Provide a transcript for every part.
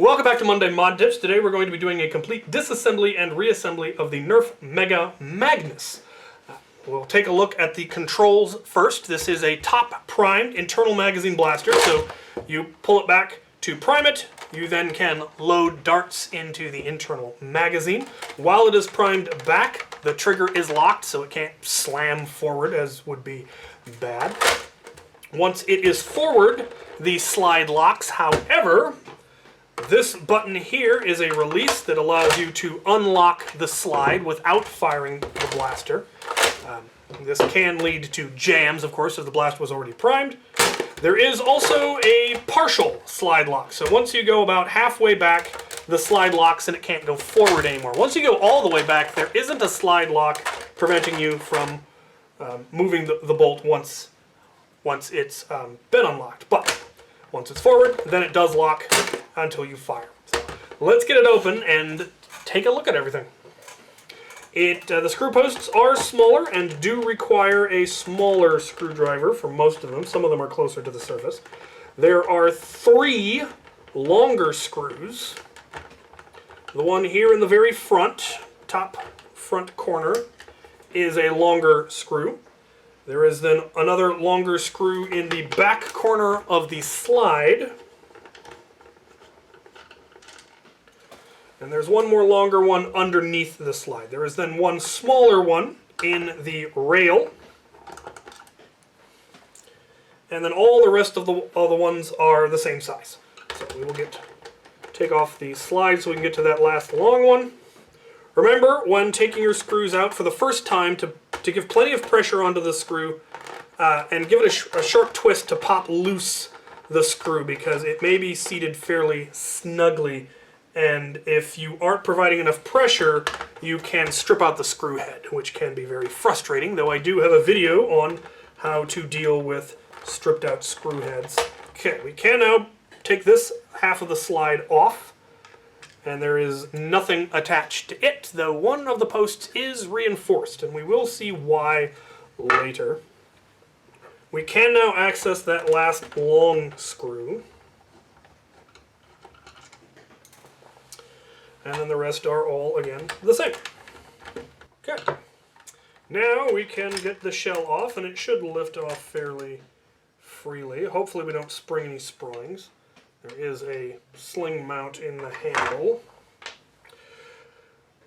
Welcome back to Monday Mod Tips. Today we're going to be doing a complete disassembly and reassembly of the Nerf Mega Magnus. We'll take a look at the controls first. This is a top primed internal magazine blaster, so you pull it back to prime it. You then can load darts into the internal magazine. While it is primed back, the trigger is locked, so it can't slam forward, as would be bad. Once it is forward, the slide locks. However, this button here is a release that allows you to unlock the slide without firing the blaster. This can lead to jams, of course, if the blaster was already primed. There is also a partial slide lock. So once you go about halfway back, the slide locks and it can't go forward anymore. Once you go all the way back, there isn't a slide lock preventing you from moving the bolt once it's been unlocked. But once it's forward, then it does lock until you fire. So let's get it open and take a look at everything. The screw posts are smaller and do require a smaller screwdriver for most of them. Some of them are closer to the surface. There are 3 longer screws. The one here in the very front, top front corner, is a longer screw. There is then another longer screw in the back corner of the slide. And there's one more longer one underneath the slide. There is then one smaller one in the rail. And then all the rest of all the ones are the same size. So we will take off the slide so we can get to that last long one. Remember, when taking your screws out for the first time, to give plenty of pressure onto the screw and give it a short twist to pop loose the screw, because it may be seated fairly snugly, and if you aren't providing enough pressure, you can strip out the screw head, which can be very frustrating, though I do have a video on how to deal with stripped out screw heads. Okay, we can now take this half of the slide off, and there is nothing attached to it, though one of the posts is reinforced, and we will see why later. We can now access that last long screw. And then the rest are all, again, the same. Okay. Now we can get the shell off, and it should lift off fairly freely. Hopefully we don't spring any springs. There is a sling mount in the handle.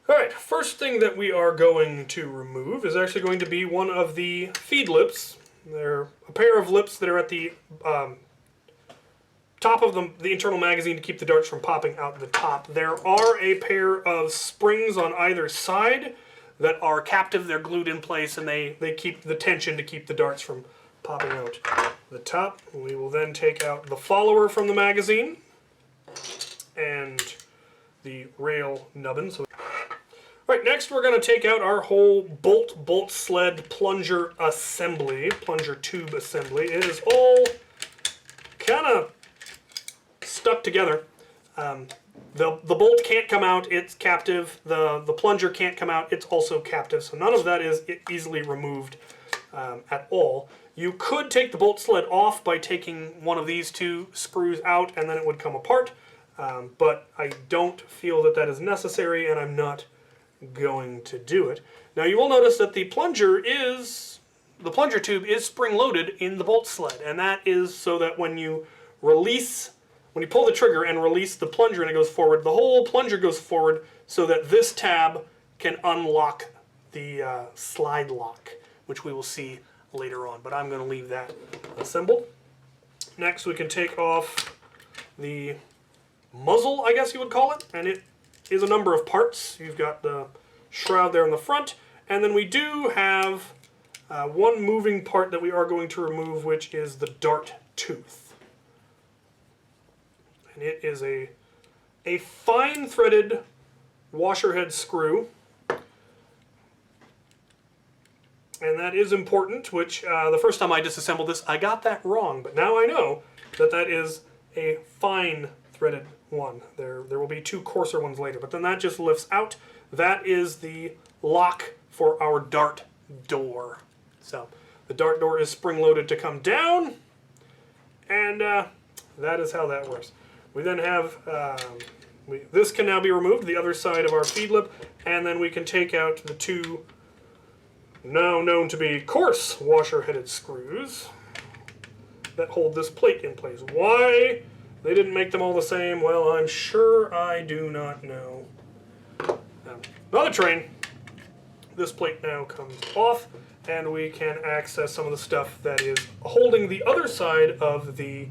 Alright, first thing that we are going to remove is actually going to be one of the feed lips. They're a pair of lips that are at the top of the internal magazine to keep the darts from popping out the top. There are a pair of springs on either side that are captive. They're glued in place, and they keep the tension to keep the darts from popping out the top. We will then take out the follower from the magazine and the rail nubbin. Right, next we're going to take out our whole bolt sled plunger assembly, plunger tube assembly. It is all kind of stuck together. The bolt can't come out, it's captive. The plunger can't come out, it's also captive. So none of that is easily removed at all. You could take the bolt sled off by taking one of these 2 screws out, and then it would come apart. But I don't feel that that is necessary, and I'm not going to do it. Now you will notice that the plunger tube is spring-loaded in the bolt sled, and that is so that when you pull the trigger and release the plunger and it goes forward, the whole plunger goes forward so that this tab can unlock the slide lock, which we will see later on, but I'm going to leave that assembled. Next we can take off the muzzle, I guess you would call it, and it is a number of parts. You've got the shroud there in the front, and then we do have one moving part that we are going to remove, which is the dart tooth. And it is a fine threaded washer head screw, and that is important, which the first time I disassembled this I got that wrong, but now I know that that is a fine threaded one. There will be 2 coarser ones later, but then that just lifts out. That is the lock for our dart door. So the dart door is spring-loaded to come down, and that is how that works. We then have, this can now be removed, the other side of our feed lip, and then we can take out the two now known to be coarse washer-headed screws that hold this plate in place. Why they didn't make them all the same, well, I'm sure I do not know. Another train. This plate now comes off, and we can access some of the stuff that is holding the other side of the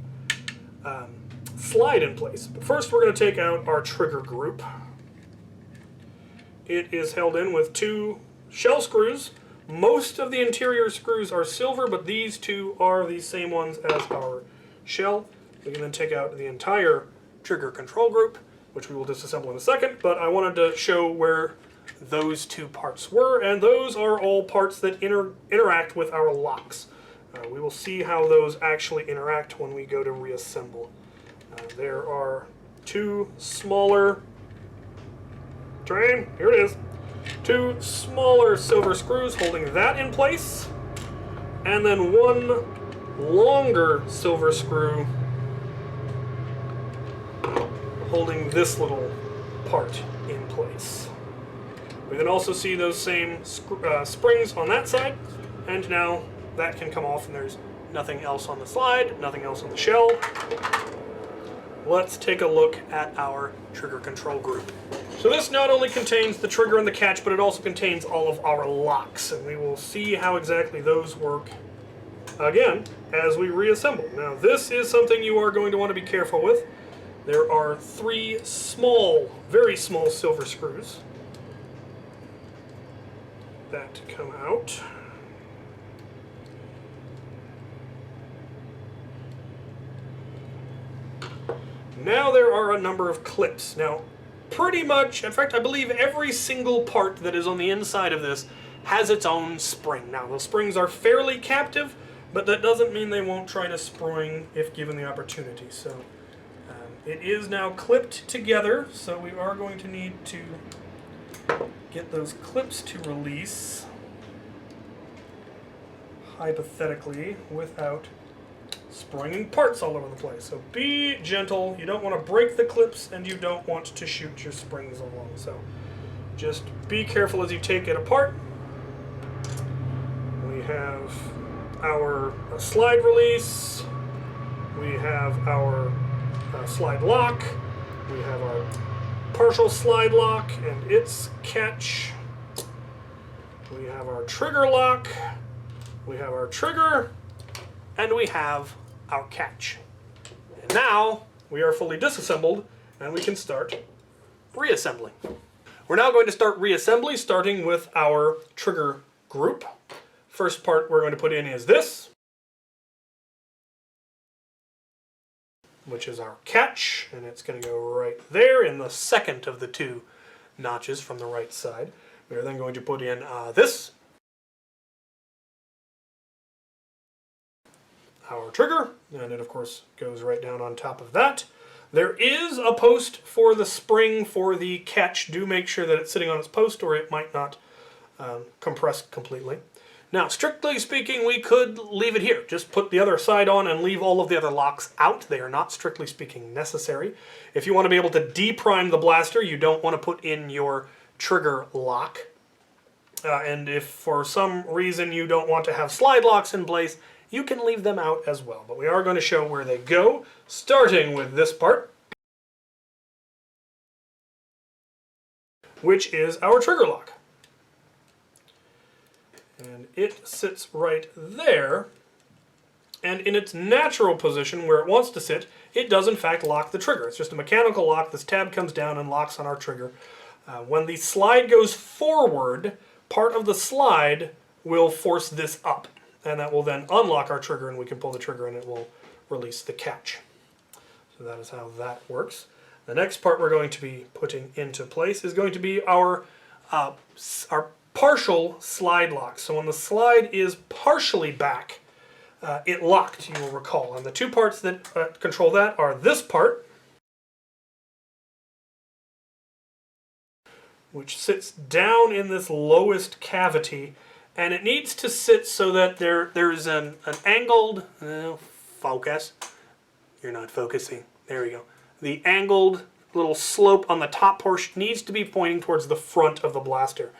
slide in place. But first we're going to take out our trigger group. It is held in with two shell screws. Most of the interior screws are silver, but these two are the same ones as our shell. We can then take out the entire trigger control group, which we will disassemble in a second, but I wanted to show where those two parts were, and those are all parts that interact with our locks. We will see how those actually interact when we go to reassemble. There are two smaller, here it is, two smaller silver screws holding that in place, and then one longer silver screw holding this little part in place. We can also see those same springs on that side, and now that can come off and there's nothing else on the slide, nothing else on the shell. Let's take a look at our trigger control group. So this not only contains the trigger and the catch, but it also contains all of our locks, and we will see how exactly those work again as we reassemble. Now this is something you are going to want to be careful with. There are three small, very small silver screws that come out. Now there are a number of clips. Now, pretty much, in fact, I believe every single part that is on the inside of this has its own spring. Now, those springs are fairly captive, but that doesn't mean they won't try to spring if given the opportunity. So, it is now clipped together, so we are going to need to get those clips to release, hypothetically, without springing parts all over the place. So be gentle. You don't want to break the clips, and you don't want to shoot your springs along. So just be careful as you take it apart. We have our slide release. We have our slide lock. We have our partial slide lock and its catch. We have our trigger lock. We have our trigger. And we have our catch. And now we are fully disassembled and we can start reassembling. We're now going to start reassembly, starting with our trigger group. First part we're going to put in is this, which is our catch, and it's going to go right there in the second of the two notches from the right side. We are then going to put in this, our trigger, and it of course goes right down on top of that. There is a post for the spring for the catch. Do make sure that it's sitting on its post or it might not compress completely. Now, strictly speaking, we could leave it here. Just put the other side on and leave all of the other locks out. They are not, strictly speaking, necessary. If you want to be able to deprime the blaster, you don't want to put in your trigger lock. And if for some reason you don't want to have slide locks in place, you can leave them out as well. But we are going to show where they go, starting with this part, which is our trigger lock. And it sits right there, and in its natural position where it wants to sit, it does in fact lock the trigger. It's just a mechanical lock. This tab comes down and locks on our trigger. When the slide goes forward, part of the slide will force this up, and that will then unlock our trigger, and we can pull the trigger and it will release the catch. So that is how that works. The next part we're going to be putting into place is going to be our partial slide lock. So when the slide is partially back, it locked, you will recall. And the two parts that control that are this part, which sits down in this lowest cavity, and it needs to sit so that there's an angled, focus, you're not focusing, there we go. the angled little slope on the top portion needs to be pointing towards the front of the blaster.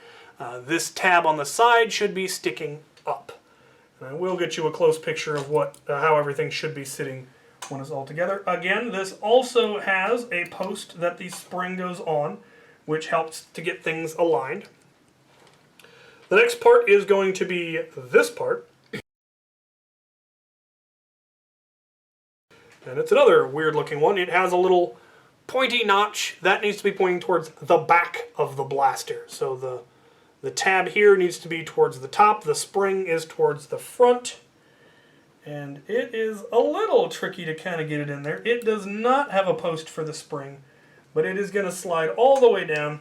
This tab on the side should be sticking up. And I will get you a close picture of how everything should be sitting when it's all together. Again, this also has a post that the spring goes on, which helps to get things aligned. The next part is going to be this part. And it's another weird looking one. It has a little pointy notch that needs to be pointing towards the back of the blaster. So the tab here needs to be towards the top, the spring is towards the front, and it is a little tricky to kind of get it in there. It does not have a post for the spring, but it is going to slide all the way down,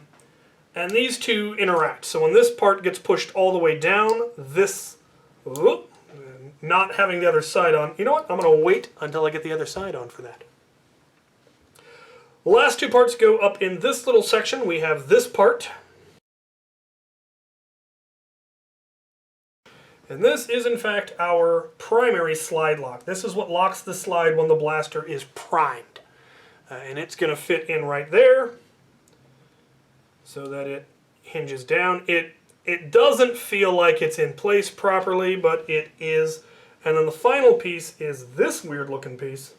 and these two interact. So when this part gets pushed all the way down, this, not having the other side on, you know what, I'm going to wait until I get the other side on for that. The last two parts go up in this little section. We have this part. And this is in fact our primary slide lock. This is what locks the slide when the blaster is primed. And it's going to fit in right there so that it hinges down. It doesn't feel like it's in place properly, but it is. And then the final piece is this weird looking piece.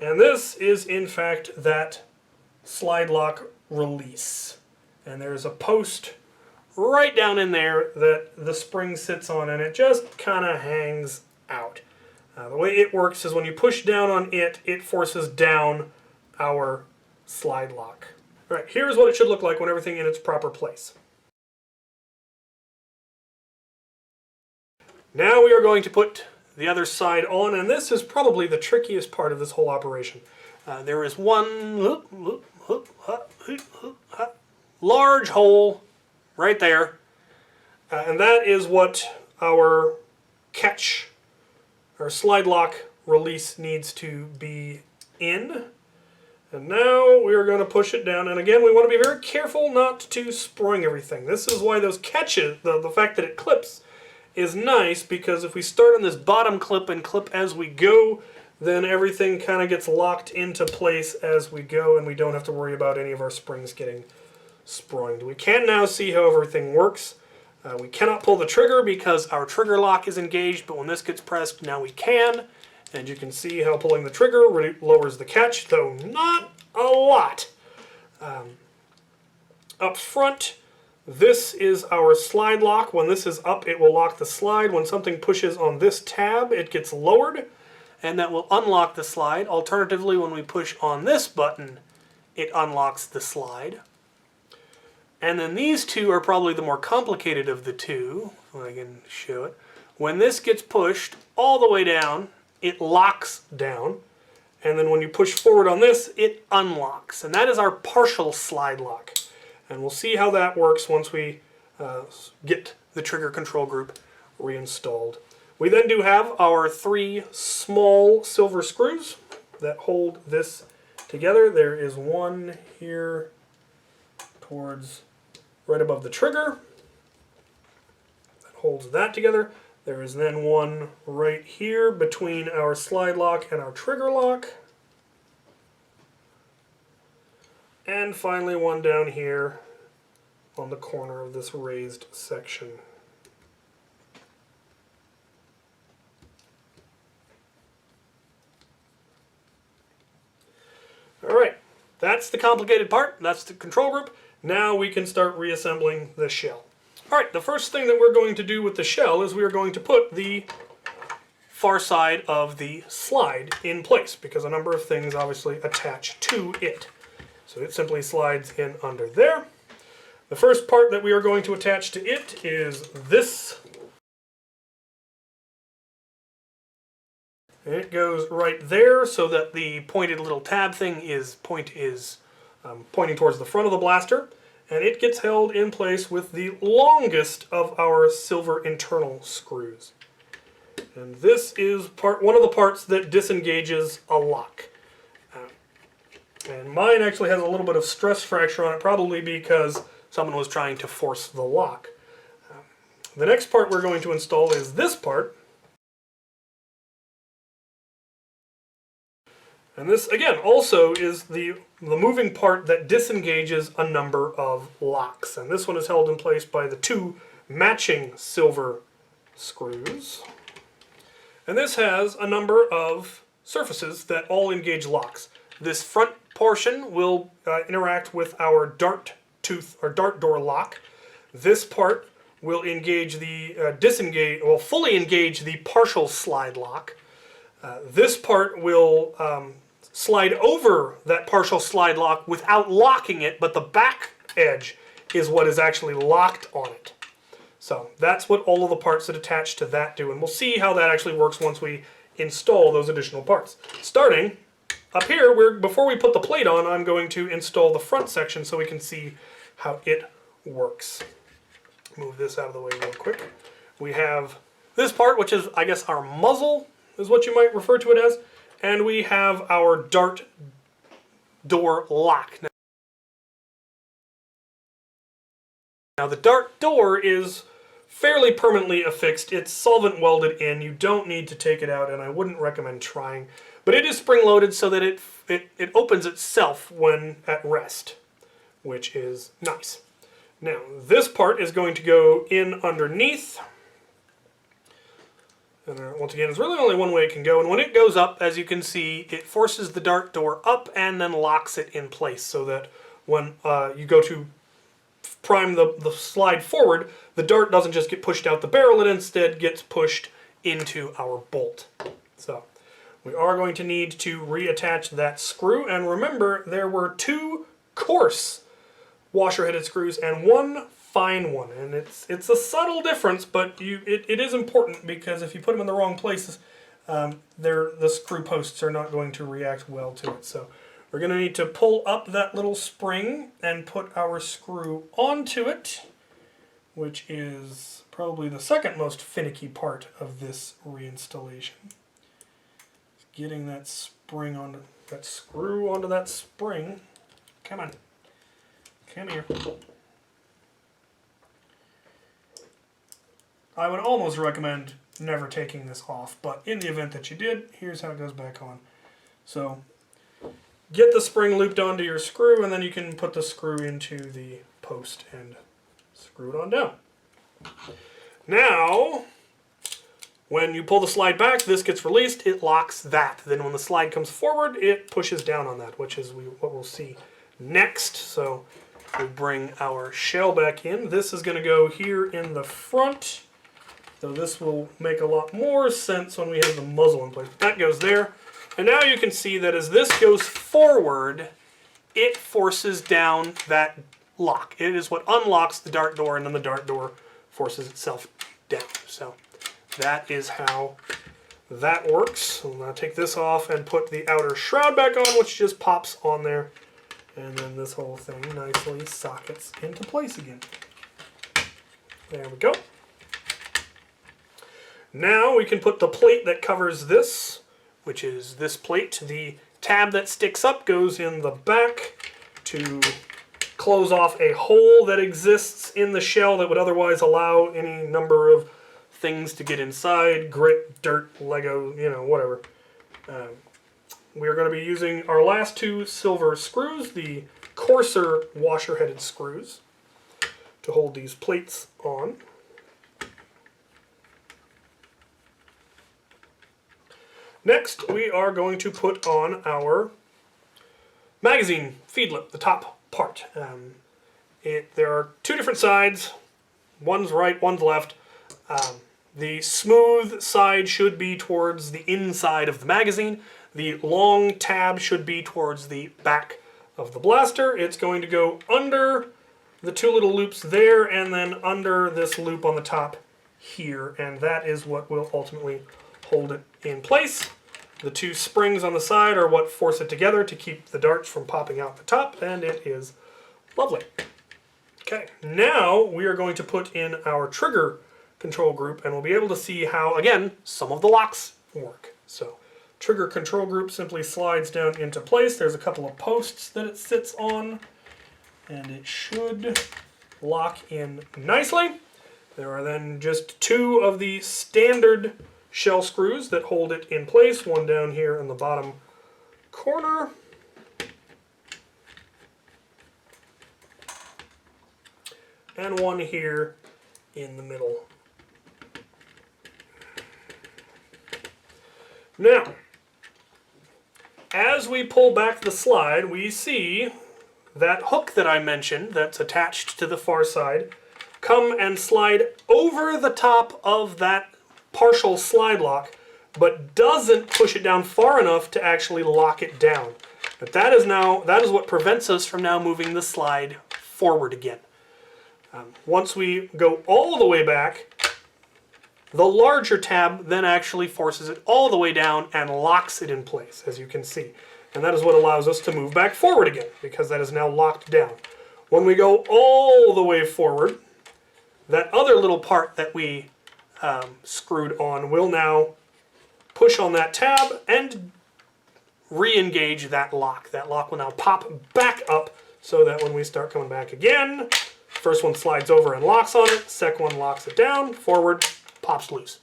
And this is in fact that slide lock release. And there's a post right down in there that the spring sits on, and it just kind of hangs out. The way it works is when you push down on it, it forces down our slide lock. All right, here's what it should look like when everything in its proper place. Now we are going to put the other side on, and this is probably the trickiest part of this whole operation. There is one large hole right there, and that is what our catch, our slide lock release needs to be in. And now we are going to push it down, and again we want to be very careful not to spring everything. This is why those catches, the fact that it clips, is nice, because if we start on this bottom clip and clip as we go, then everything kind of gets locked into place as we go, and we don't have to worry about any of our springs getting sprung. We can now see how everything works. We cannot pull the trigger because our trigger lock is engaged, but when this gets pressed, now we can. And you can see how pulling the trigger lowers the catch, though not a lot. Up front, this is our slide lock. When this is up, it will lock the slide. When something pushes on this tab, it gets lowered, and that will unlock the slide. Alternatively, when we push on this button, it unlocks the slide. And then these two are probably the more complicated of the two. If I can show it. When this gets pushed all the way down, it locks down. And then when you push forward on this, it unlocks. And that is our partial slide lock. And we'll see how that works once we get the trigger control group reinstalled. We then do have our 3 small silver screws that hold this together. There is one here towards right above the trigger that holds that together. There is then one right here between our slide lock and our trigger lock. And finally one down here on the corner of this raised section. Alright, that's the complicated part. That's the control group. Now we can start reassembling the shell. Alright, the first thing that we're going to do with the shell is we are going to put the far side of the slide in place, because a number of things obviously attach to it. So it simply slides in under there. The first part that we are going to attach to it is this. And it goes right there so that the pointed little tab thing is pointing towards the front of the blaster. And it gets held in place with the longest of our silver internal screws. And this is one of the parts that disengages a lock. And mine actually has a little bit of stress fracture on it, probably because someone was trying to force the lock. The next part we're going to install is this part. And this, again, also is the moving part that disengages a number of locks. And this one is held in place by the 2 matching silver screws. And this has a number of surfaces that all engage locks. This front portion will interact with our dart tooth or dart door lock. This part will engage the fully engage the partial slide lock. This part will slide over that partial slide lock without locking it, but the back edge is what is actually locked on it. So that's what all of the parts that attach to that do, and we'll see how that actually works once we install those additional parts. Starting up here, before we put the plate on, I'm going to install the front section so we can see how it works. Move this out of the way real quick. We have this part, which is, I guess, our muzzle, is what you might refer to it as. And we have our dart door lock. Now the dart door is fairly permanently affixed. It's solvent welded in. You don't need to take it out, and I wouldn't recommend trying. But it is spring loaded so that it opens itself when at rest, which is nice. Now this part is going to go in underneath. And once again, there's really only one way it can go, and when it goes up, as you can see, it forces the dart door up and then locks it in place so that when you go to prime the slide forward, the dart doesn't just get pushed out the barrel, it instead gets pushed into our bolt. So we are going to need to reattach that screw, and remember there were 2 coarse washer-headed screws and 1 fine one, and it's a subtle difference, but it is important because if you put them in the wrong places, the screw posts are not going to react well to it. So we're going to need to pull up that little spring and put our screw onto it, which is probably the second most finicky part of this reinstallation. Getting that spring onto that screw onto that spring. Come on, come here. I would almost recommend never taking this off, but in the event that you did, here's how it goes back on. So get the spring looped onto your screw, and then you can put the screw into the post and screw it on down. Now, when you pull the slide back, this gets released, it locks that. Then when the slide comes forward, it pushes down on that, which is what we'll see next. So we'll bring our shell back in. This is going to go here in the front. So this will make a lot more sense when we have the muzzle in place. That goes there. And now you can see that as this goes forward, it forces down that lock. It is what unlocks the dart door, and then the dart door forces itself down. So that is how that works. So I'll now take this off and put the outer shroud back on, which just pops on there. And then this whole thing nicely sockets into place again. There we go. Now we can put the plate that covers this, which is this plate. The tab that sticks up goes in the back to close off a hole that exists in the shell that would otherwise allow any number of things to get inside, grit, dirt, Lego, whatever. We're going to be using our last 2 silver screws, the coarser washer-headed screws, to hold these plates on. Next, we are going to put on our magazine feed lip, the top part. There are 2 different sides. One's right, one's left. The smooth side should be towards the inside of the magazine. The long tab should be towards the back of the blaster. It's going to go under the 2 little loops there and then under this loop on the top here, and that is what will ultimately hold it in place. The 2 springs on the side are what force it together to keep the darts from popping out the top, and it is lovely. Okay, now we are going to put in our trigger control group, and we'll be able to see how, again, some of the locks work. So, trigger control group simply slides down into place. There's a couple of posts that it sits on, and it should lock in nicely. There are then just 2 of the standard shell screws that hold it in place, one down here in the bottom corner. And one here in the middle. Now, as we pull back the slide, we see that hook that I mentioned that's attached to the far side come and slide over the top of that partial slide lock, but doesn't push it down far enough to actually lock it down. But that is what prevents us from now moving the slide forward again. Once we go all the way back, the larger tab then actually forces it all the way down and locks it in place, as you can see. And that is what allows us to move back forward again, because that is now locked down. When we go all the way forward, that other little part that we screwed on will now push on that tab and re-engage that lock. That lock will now pop back up so that when we start coming back again, first one slides over and locks on it, second one locks it down, forward, pops loose.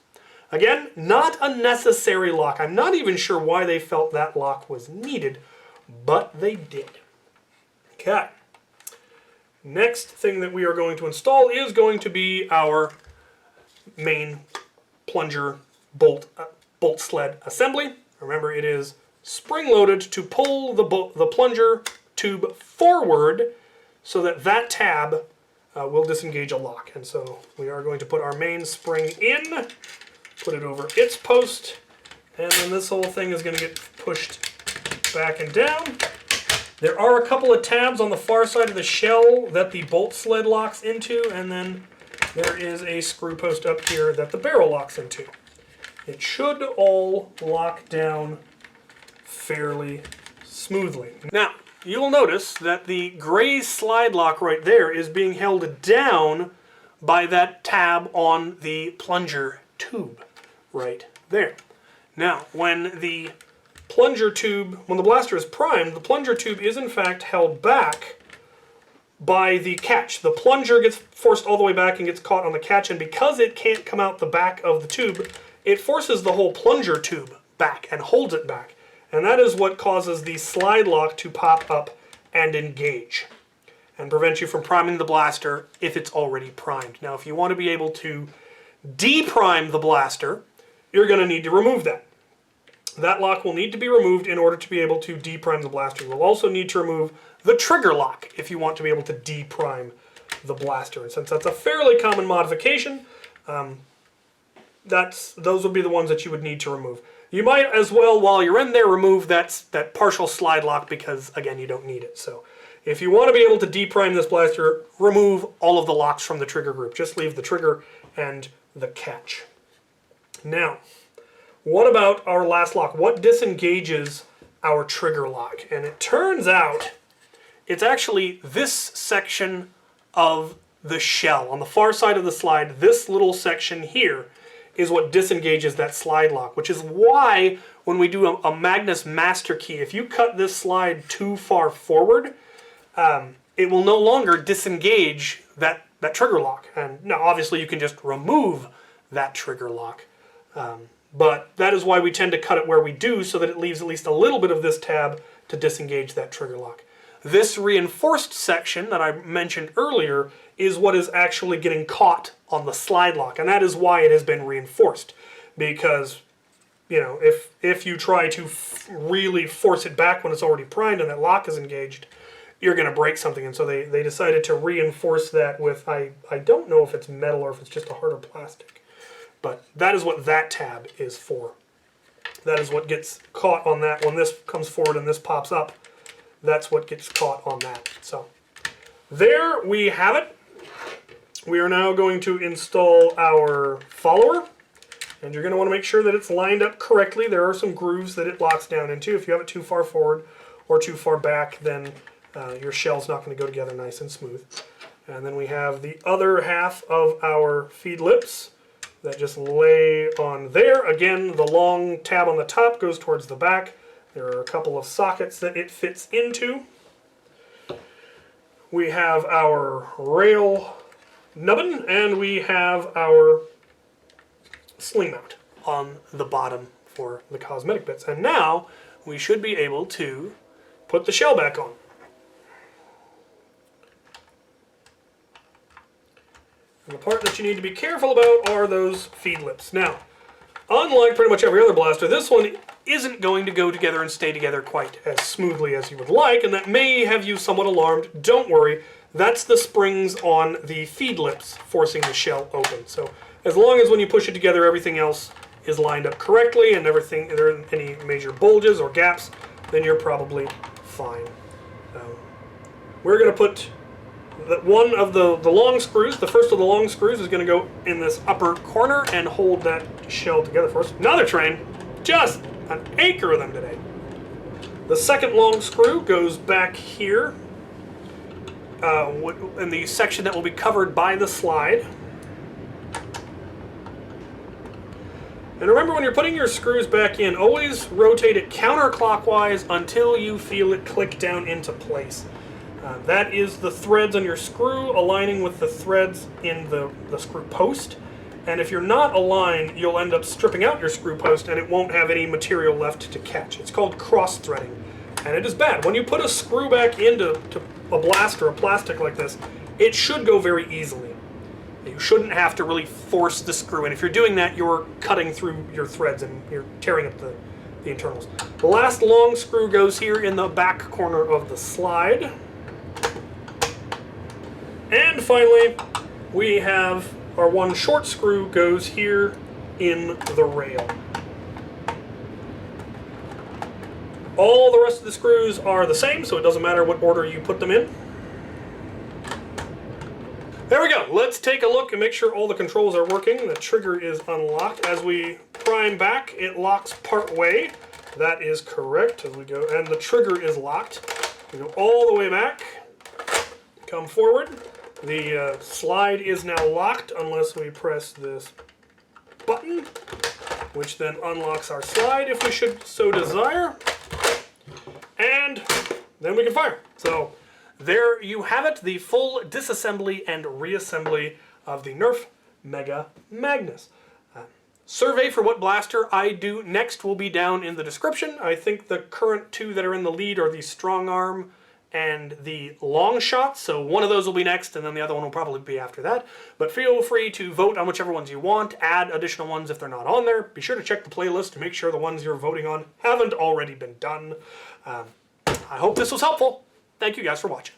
Again, not a necessary lock. I'm not even sure why they felt that lock was needed, but they did. Okay. Next thing that we are going to install is going to be our main plunger bolt sled assembly. Remember, it is spring-loaded to pull the plunger tube forward so that that tab will disengage a lock. And so we are going to put our main spring in, put it over its post, and then this whole thing is going to get pushed back and down. There are a couple of tabs on the far side of the shell that the bolt sled locks into, and then there is a screw post up here that the barrel locks into. It should all lock down fairly smoothly. Now, you'll notice that the gray slide lock right there is being held down by that tab on the plunger tube right there. Now, when the blaster is primed, the plunger tube is in fact held back by the catch. The plunger gets forced all the way back and gets caught on the catch, and because it can't come out the back of the tube, it forces the whole plunger tube back and holds it back. And that is what causes the slide lock to pop up and engage and prevent you from priming the blaster if it's already primed. Now, if you want to be able to deprime the blaster, you're going to need to remove that. That lock will need to be removed in order to be able to deprime the blaster. You'll also need to remove the trigger lock if you want to be able to deprime the blaster. And since that's a fairly common modification, those would be the ones that you would need to remove. You might as well, while you're in there, remove that partial slide lock because, again, you don't need it. So if you want to be able to deprime this blaster, remove all of the locks from the trigger group. Just leave the trigger and the catch. Now, what about our last lock? What disengages our trigger lock? And it turns out it's actually this section of the shell. On the far side of the slide, this little section here is what disengages that slide lock, which is why when we do a Magnus master key, if you cut this slide too far forward, it will no longer disengage that trigger lock. And now obviously you can just remove that trigger lock, but that is why we tend to cut it where we do, so that it leaves at least a little bit of this tab to disengage that trigger lock. This reinforced section that I mentioned earlier is what is actually getting caught on the slide lock, and that is why it has been reinforced. Because, you know, if you try to really force it back when it's already primed and that lock is engaged, you're going to break something. And so they decided to reinforce that with, I don't know if it's metal or if it's just a harder plastic, but that is what that tab is for. That is what gets caught on that. When this comes forward and this pops up, that's what gets caught on that. So there we have it. We are now going to install our follower, and you're going to want to make sure that it's lined up correctly. There are some grooves that it locks down into. If you have it too far forward or too far back, then your shell's not going to go together nice and smooth. And then we have the other half of our feed lips that just lay on there. Again, the long tab on the top goes towards the back. There are a couple of sockets that it fits into. We have our rail nubbin, and we have our sling mount on the bottom for the cosmetic bits. And now we should be able to put the shell back on. And the part that you need to be careful about are those feed lips. Now, unlike pretty much every other blaster, this one isn't going to go together and stay together quite as smoothly as you would like, and that may have you somewhat alarmed. Don't worry, that's the springs on the feed lips forcing the shell open. So as long as when you push it together, everything else is lined up correctly and everything, there aren't any major bulges or gaps, then you're probably fine. We're going to put one of the long screws, the first of the long screws is going to go in this upper corner and hold that shell together for us. Another train, just an acre of them today. The second long screw goes back here in the section that will be covered by the slide. And remember, when you're putting your screws back in, always rotate it counterclockwise until you feel it click down into place. That is the threads on your screw aligning with the threads in the screw post. And if you're not aligned, you'll end up stripping out your screw post and it won't have any material left to catch. It's called cross-threading, and it is bad. When you put a screw back into a blaster, a plastic like this, it should go very easily. You shouldn't have to really force the screw, and if you're doing that, you're cutting through your threads and you're tearing up the internals. The last long screw goes here in the back corner of the slide. And finally, we have our one short screw goes here in the rail. All the rest of the screws are the same, so it doesn't matter what order you put them in. There we go. Let's take a look and make sure all the controls are working. The trigger is unlocked. As we prime back, it locks part way. That is correct as we go. And the trigger is locked. We go all the way back. Come forward. The slide is now locked unless we press this button, which then unlocks our slide if we should so desire. And then we can fire. So there you have it, the full disassembly and reassembly of the Nerf Mega Magnus. Survey for what blaster I do next will be down in the description. I think the current two that are in the lead are the Strong Arm and the Long Shot, so one of those will be next, and then the other one will probably be after that. But feel free to vote on whichever ones you want, add additional ones if they're not on there. Be sure to check the playlist to make sure the ones you're voting on haven't already been done. I hope this was helpful. Thank you guys for watching.